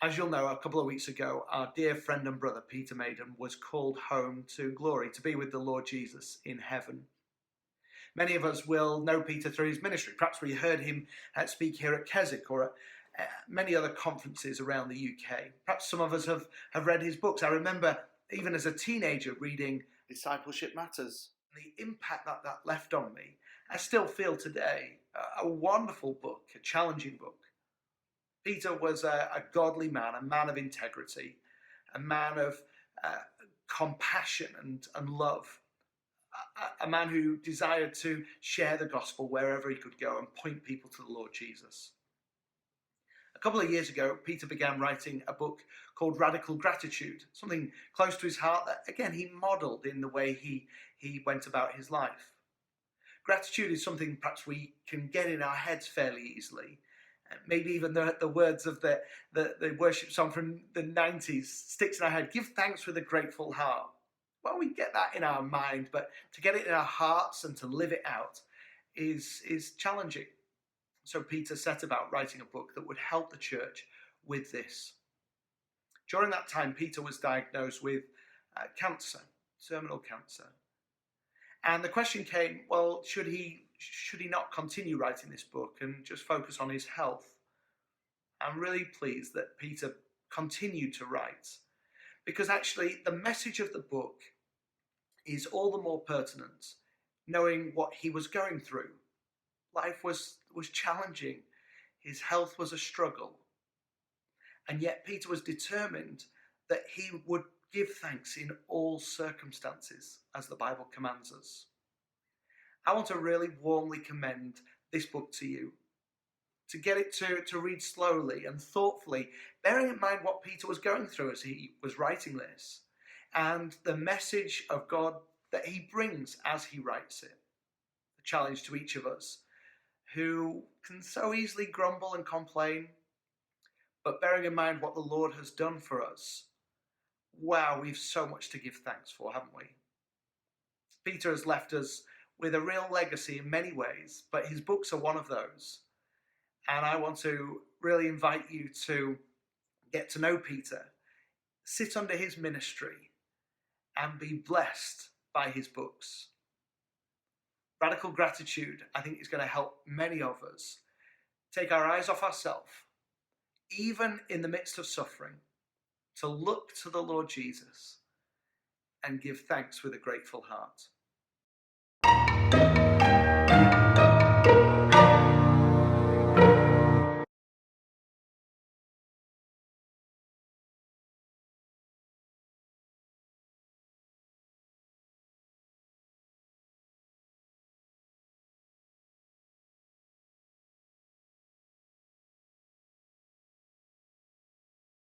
As you'll know, a couple of weeks ago, our dear friend and brother Peter Maiden was called home to glory, to be with the Lord Jesus in heaven. Many of us will know Peter through his ministry. Perhaps we heard him speak here at Keswick or at many other conferences around the UK. Perhaps some of us have read his books. I remember even as a teenager reading Discipleship Matters. The impact that left on me, I still feel today. A wonderful book, a challenging book. Peter was a godly man, a man of integrity, a man of compassion and love, a man who desired to share the gospel wherever he could go and point people to the Lord Jesus. A couple of years ago, Peter began writing a book called Radical Gratitude, something close to his heart that, again, he modelled in the way he went about his life. Gratitude is something perhaps we can get in our heads fairly easily. Maybe even the words of the worship song from the 90s sticks in our head. Give thanks with a grateful heart. Well, we get that in our mind, but to get it in our hearts and to live it out is challenging. So Peter set about writing a book that would help the church with this. During that time, Peter was diagnosed with cancer, terminal cancer. And the question came, well, should he not continue writing this book and just focus on his health? I'm really pleased that Peter continued to write, because actually the message of the book is all the more pertinent, knowing what he was going through. Life was challenging. His health was a struggle. And yet Peter was determined that he would give thanks in all circumstances, as the Bible commands us. I want to really warmly commend this book to you, to get it to read slowly and thoughtfully, bearing in mind what Peter was going through as he was writing this, and the message of God that he brings as he writes it. A challenge to each of us who can so easily grumble and complain, but bearing in mind what the Lord has done for us, wow, we've so much to give thanks for, haven't we? Peter has left us with a real legacy in many ways, but his books are one of those. And I want to really invite you to get to know Peter, sit under his ministry, and be blessed by his books. Radical Gratitude, I think, is going to help many of us take our eyes off ourselves, even in the midst of suffering, to look to the Lord Jesus and give thanks with a grateful heart.